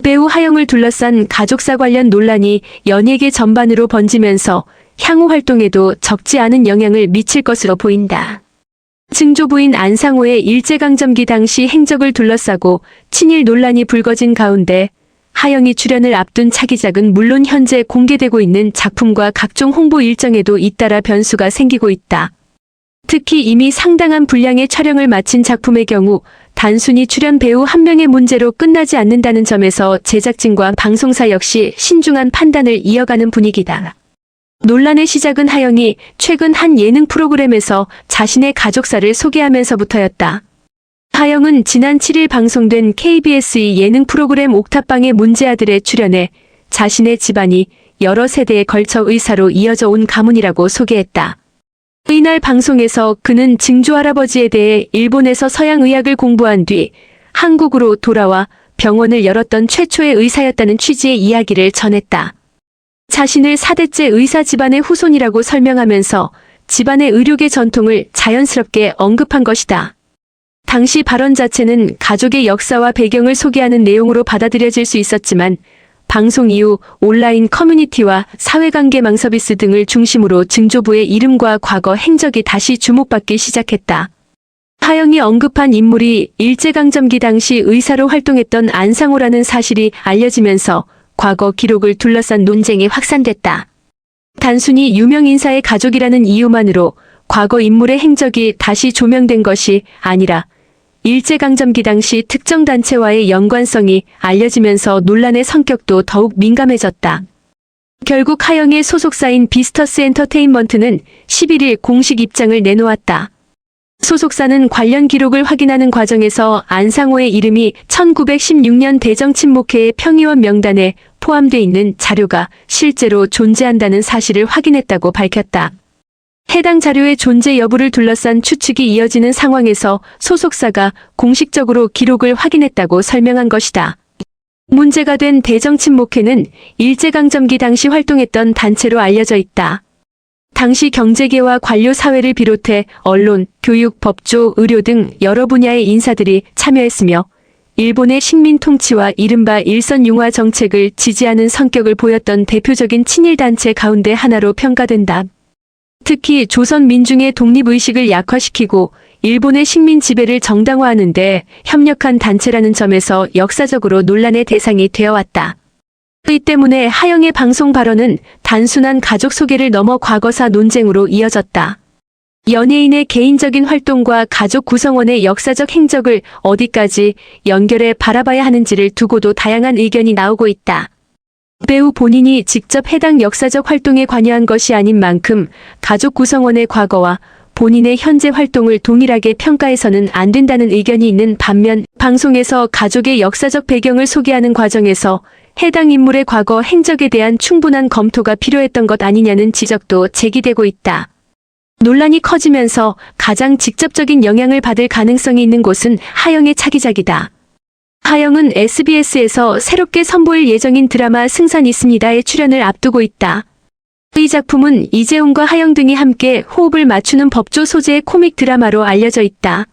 배우 하영을 둘러싼 가족사 관련 논란이 연예계 전반으로 번지면서 향후 활동에도 적지 않은 영향을 미칠 것으로 보인다. 증조부인 안상호의 일제강점기 당시 행적을 둘러싸고 친일 논란이 불거진 가운데 하영이 출연을 앞둔 차기작은 물론 현재 공개되고 있는 작품과 각종 홍보 일정에도 잇따라 변수가 생기고 있다. 특히 이미 상당한 분량의 촬영을 마친 작품의 경우 단순히 출연 배우 한 명의 문제로 끝나지 않는다는 점에서 제작진과 방송사 역시 신중한 판단을 이어가는 분위기다. 논란의 시작은 하영이 최근 한 예능 프로그램에서 자신의 가족사를 소개하면서부터였다. 하영은 지난 7일 방송된 KBS의 예능 프로그램 옥탑방의 문제아들에 출연해 자신의 집안이 여러 세대에 걸쳐 의사로 이어져 온 가문이라고 소개했다. 이날 방송에서 그는 증조할아버지에 대해 일본에서 서양의학을 공부한 뒤 한국으로 돌아와 병원을 열었던 최초의 의사였다는 취지의 이야기를 전했다. 자신을 4대째 의사 집안의 후손이라고 설명하면서 집안의 의료계 전통을 자연스럽게 언급한 것이다. 당시 발언 자체는 가족의 역사와 배경을 소개하는 내용으로 받아들여질 수 있었지만 방송 이후 온라인 커뮤니티와 사회관계망 서비스 등을 중심으로 증조부의 이름과 과거 행적이 다시 주목받기 시작했다. 하영이 언급한 인물이 일제강점기 당시 의사로 활동했던 안상호라는 사실이 알려지면서 과거 기록을 둘러싼 논쟁이 확산됐다. 단순히 유명 인사의 가족이라는 이유만으로 과거 인물의 행적이 다시 조명된 것이 아니라 일제강점기 당시 특정 단체와의 연관성이 알려지면서 논란의 성격도 더욱 민감해졌다. 결국 하영의 소속사인 비스터스 엔터테인먼트는 11일 공식 입장을 내놓았다. 소속사는 관련 기록을 확인하는 과정에서 안상호의 이름이 1916년 대정 침묵회의 평의원 명단에 포함돼 있는 자료가 실제로 존재한다는 사실을 확인했다고 밝혔다. 해당 자료의 존재 여부를 둘러싼 추측이 이어지는 상황에서 소속사가 공식적으로 기록을 확인했다고 설명한 것이다. 문제가 된 대정친목회는 일제강점기 당시 활동했던 단체로 알려져 있다. 당시 경제계와 관료 사회를 비롯해 언론, 교육, 법조, 의료 등 여러 분야의 인사들이 참여했으며 일본의 식민 통치와 이른바 일선융화 정책을 지지하는 성격을 보였던 대표적인 친일단체 가운데 하나로 평가된다. 특히 조선 민중의 독립의식을 약화시키고 일본의 식민 지배를 정당화하는 데 협력한 단체라는 점에서 역사적으로 논란의 대상이 되어왔다. 이 때문에 하영의 방송 발언은 단순한 가족 소개를 넘어 과거사 논쟁으로 이어졌다. 연예인의 개인적인 활동과 가족 구성원의 역사적 행적을 어디까지 연결해 바라봐야 하는지를 두고도 다양한 의견이 나오고 있다. 배우 본인이 직접 해당 역사적 활동에 관여한 것이 아닌 만큼 가족 구성원의 과거와 본인의 현재 활동을 동일하게 평가해서는 안 된다는 의견이 있는 반면 방송에서 가족의 역사적 배경을 소개하는 과정에서 해당 인물의 과거 행적에 대한 충분한 검토가 필요했던 것 아니냐는 지적도 제기되고 있다. 논란이 커지면서 가장 직접적인 영향을 받을 가능성이 있는 곳은 하영의 차기작이다. 하영은 SBS에서 새롭게 선보일 예정인 드라마 승산 있습니다에 출연을 앞두고 있다. 이 작품은 이재훈과 하영 등이 함께 호흡을 맞추는 법조 소재의 코믹 드라마로 알려져 있다.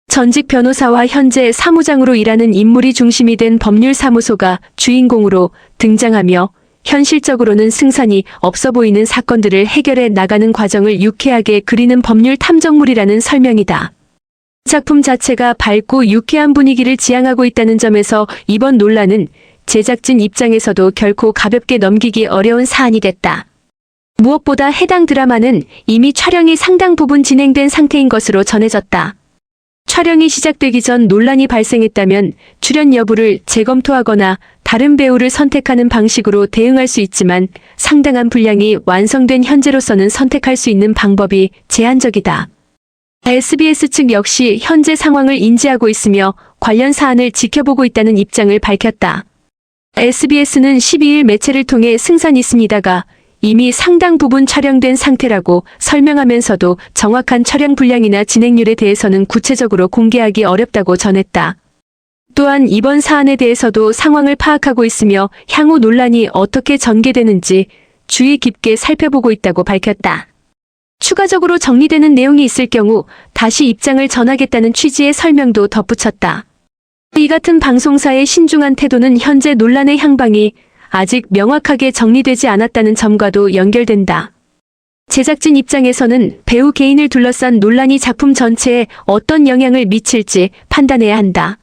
전직 변호사와 현재 사무장으로 일하는 인물이 중심이 된 법률사무소가 주인공으로 등장하며 현실적으로는 승산이 없어 보이는 사건들을 해결해 나가는 과정을 유쾌하게 그리는 법률 탐정물이라는 설명이다. 작품 자체가 밝고 유쾌한 분위기를 지향하고 있다는 점에서 이번 논란은 제작진 입장에서도 결코 가볍게 넘기기 어려운 사안이 됐다. 무엇보다 해당 드라마는 이미 촬영이 상당 부분 진행된 상태인 것으로 전해졌다. 촬영이 시작되기 전 논란이 발생했다면 출연 여부를 재검토하거나 다른 배우를 선택하는 방식으로 대응할 수 있지만 상당한 분량이 완성된 현재로서는 선택할 수 있는 방법이 제한적이다. SBS 측 역시 현재 상황을 인지하고 있으며 관련 사안을 지켜보고 있다는 입장을 밝혔다. SBS는 12일 매체를 통해 승산 있습니다가 이미 상당 부분 촬영된 상태라고 설명하면서도 정확한 촬영 분량이나 진행률에 대해서는 구체적으로 공개하기 어렵다고 전했다. 또한 이번 사안에 대해서도 상황을 파악하고 있으며 향후 논란이 어떻게 전개되는지 주의 깊게 살펴보고 있다고 밝혔다. 추가적으로 정리되는 내용이 있을 경우 다시 입장을 전하겠다는 취지의 설명도 덧붙였다. 이 같은 방송사의 신중한 태도는 현재 논란의 향방이 아직 명확하게 정리되지 않았다는 점과도 연결된다. 제작진 입장에서는 배우 개인을 둘러싼 논란이 작품 전체에 어떤 영향을 미칠지 판단해야 한다.